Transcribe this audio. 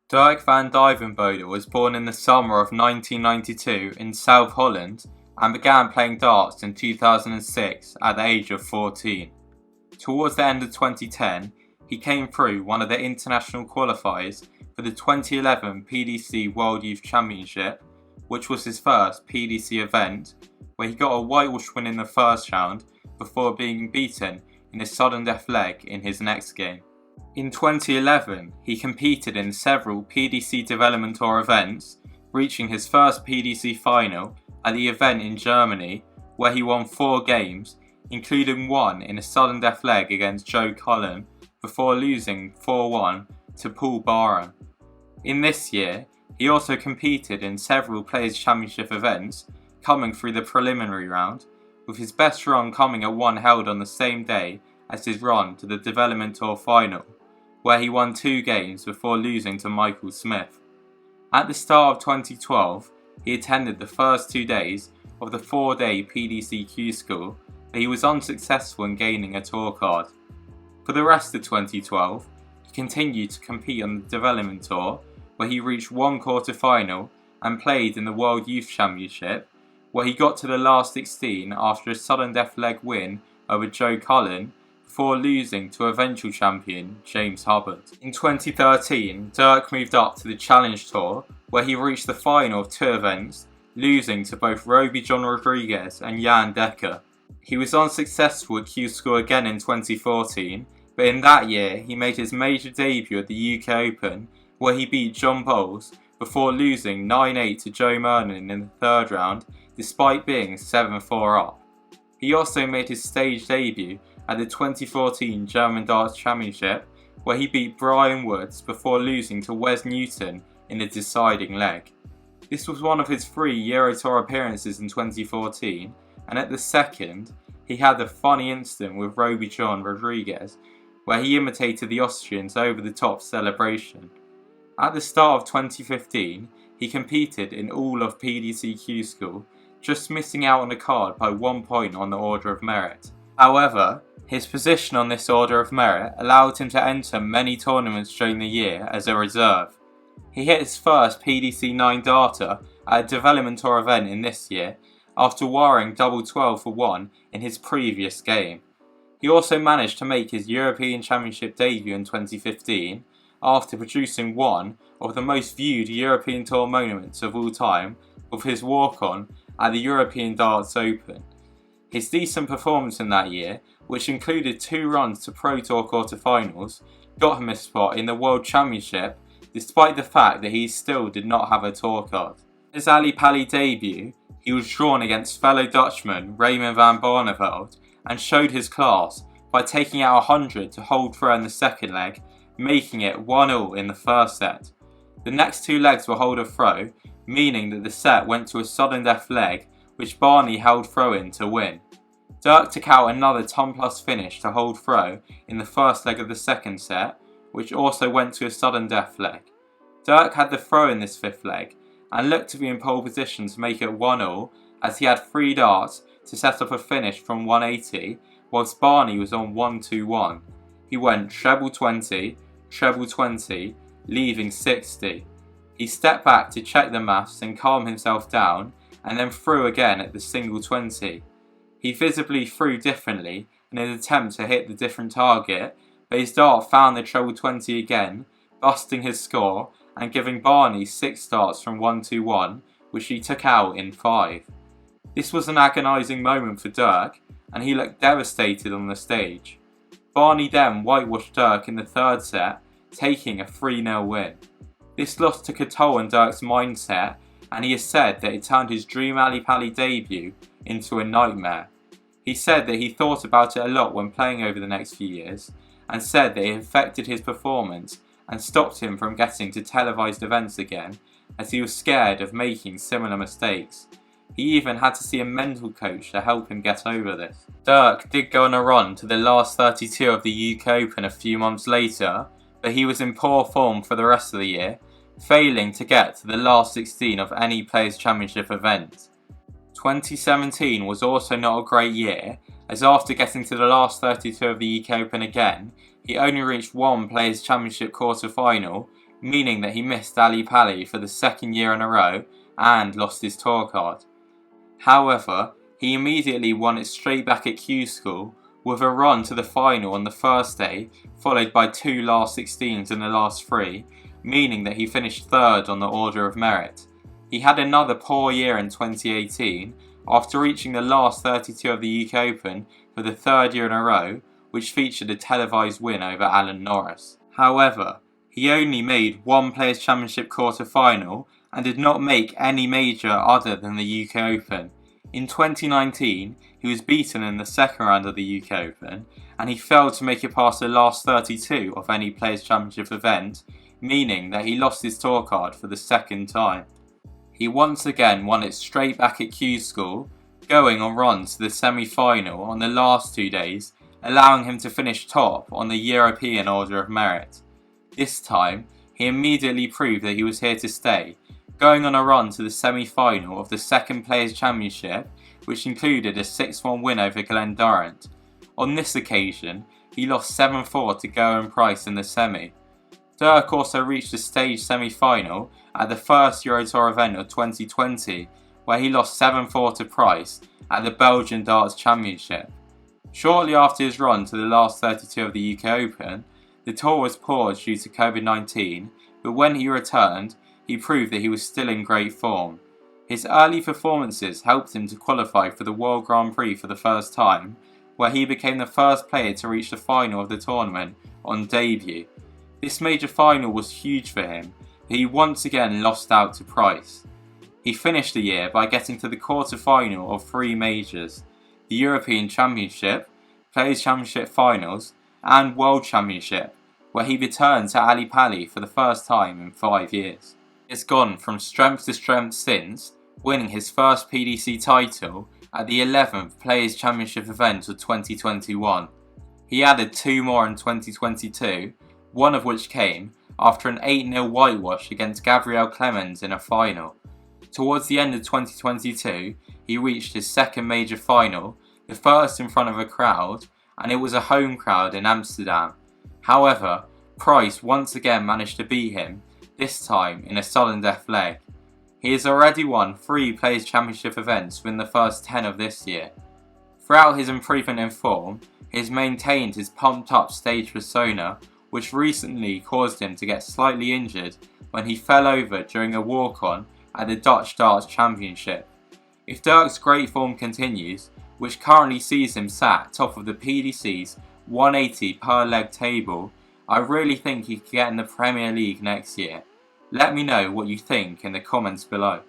Dirk van Duijvenbode was born in the summer of 1992 in South Holland and began playing darts in 2006 at the age of 14. Towards the end of 2010, he came through one of the international qualifiers for the 2011 PDC World Youth Championship, which was his first PDC event, where he got a whitewash win in the first round before being beaten in a sudden death leg in his next game. In 2011, he competed in several PDC Development Tour events, reaching his first PDC final at the event in Germany, where he won 4 games, including one in a sudden death leg against Joe Cullen, before losing 4-1 to Paul Barham. In this year, he also competed in several Players' Championship events, coming through the preliminary round, with his best run coming at one held on the same day as his run to the Development Tour final, where he won 2 games before losing to Michael Smith. At the start of 2012, he attended the first 2 days of the 4-day PDC school, but he was unsuccessful in gaining a tour card. For the rest of 2012, he continued to compete on the Development Tour, where he reached 1 quarter-final and played in the World Youth Championship, where he got to the last 16 after a sudden death leg win over Joe Cullen, before losing to eventual champion James Hubbard. In 2013, Dirk moved up to the Challenge Tour, where he reached the final of 2 events, losing to both Roby John Rodriguez and Jan Dekker. He was unsuccessful at Q-School again in 2014, but in that year he made his major debut at the UK Open, where he beat John Bowles before losing 9-8 to Joe Mernon in the 3rd round, despite being 7-4 up. He also made his stage debut at the 2014 German Darts Championship, where he beat Brian Woods before losing to Wes Newton in the deciding leg. This was one of his 3 Euro Tour appearances in 2014, and at the second, he had a funny incident with Roby John Rodriguez, where he imitated the Austrians' over-the-top celebration. At the start of 2015, he competed in all of PDC Q-School, just missing out on the card by 1 point on the Order of Merit. However, his position on this Order of Merit allowed him to enter many tournaments during the year as a reserve. He hit his first PDC 9 darter at a Development Tour event in this year, after wiring double 12 for 1 in his previous game. He also managed to make his European Championship debut in 2015, after producing one of the most viewed European Tour moments of all time with his walk-on at the European Darts Open. His decent performance in that year, which included 2 runs to Pro Tour quarterfinals, got him a spot in the World Championship, despite the fact that he still did not have a tour card. In his Ali Pali debut, he was drawn against fellow Dutchman Raymond van Barneveld and showed his class by taking out 100 to hold throw in the second leg, making it 1-1 in the first set. The next 2 legs were hold or throw, meaning that the set went to a sudden death leg, which Barney held throw in to win. Dirk took out another ton-plus finish to hold throw in the first leg of the second set, which also went to a sudden death leg. Dirk had the throw in this 5th leg and looked to be in pole position to make it 1-1, as he had 3 darts to set up a finish from 180, whilst Barney was on 1-2-1. He went treble 20, treble 20, leaving 60. He stepped back to check the maths and calm himself down, and then threw again at the single 20. He visibly threw differently in an attempt to hit the different target, but his dart found the treble 20 again, busting his score and giving Barney 6 darts from 1-2-1, which he took out in 5. This was an agonising moment for Dirk, and he looked devastated on the stage. Barney then whitewashed Dirk in the 3rd set, taking a 3-0 win. This loss took a toll on Dirk's mindset, and he has said that it turned his dream Ali Pali debut into a nightmare. He said that he thought about it a lot when playing over the next few years, and said that it affected his performance and stopped him from getting to televised events again, as he was scared of making similar mistakes. He even had to see a mental coach to help him get over this. Dirk did go on a run to the last 32 of the UK Open a few months later, but he was in poor form for the rest of the year, failing to get to the last 16 of any Players' Championship event. 2017 was also not a great year, as after getting to the last 32 of the UK Open again, he only reached 1 Players' Championship quarter-final, meaning that he missed Ali Pali for the second year in a row and lost his tour card. However, he immediately won it straight back at Q School with a run to the final on the first day, followed by 2 last 16s in the last 3, meaning that he finished third on the order of merit. He had another poor year in 2018 after reaching the last 32 of the UK Open for the third year in a row, which featured a televised win over Alan Norris. However, he only made one Players' Championship quarter-final and did not make any major other than the UK Open. In 2019, he was beaten in the second round of the UK Open, and he failed to make it past the last 32 of any Players' Championship event, meaning that he lost his tour card for the second time. He once again won it straight back at Q School, going on runs to the semi-final on the last 2 days, allowing him to finish top on the European Order of Merit. This time, he immediately proved that he was here to stay, going on a run to the semi-final of the second Players' Championship, which included a 6-1 win over Glenn Durrant. On this occasion, he lost 7-4 to Gerwyn Price in the semi. Dirk also reached the stage semi-final at the first Eurotour event of 2020, where he lost 7-4 to Price at the Belgian Darts Championship. Shortly after his run to the last 32 of the UK Open, the tour was paused due to COVID-19, but when he returned, he proved that he was still in great form. His early performances helped him to qualify for the World Grand Prix for the first time, where he became the first player to reach the final of the tournament on debut. This major final was huge for him, but he once again lost out to Price. He finished the year by getting to the quarter-final of 3 majors: the European Championship, Players' Championship Finals, and World Championship, where he returned to Ali Pali for the first time in 5 years. It's gone from strength to strength since, winning his first PDC title at the 11th Players' Championship event of 2021. He added 2 more in 2022, one of which came after an 8-0 whitewash against Gabriel Clemens in a final. Towards the end of 2022, he reached his second major final, the first in front of a crowd, and it was a home crowd in Amsterdam. However, Price once again managed to beat him, this time in a sudden death leg. He has already won 3 Players' Championship events within the first 10 of this year. Throughout his improvement in form, he has maintained his pumped up stage persona, which recently caused him to get slightly injured when he fell over during a walk-on at the Dutch Darts Championship. If Dirk's great form continues, which currently sees him sat top of the PDC's 180 per leg table, I really think he could get in the Premier League next year. Let me know what you think in the comments below.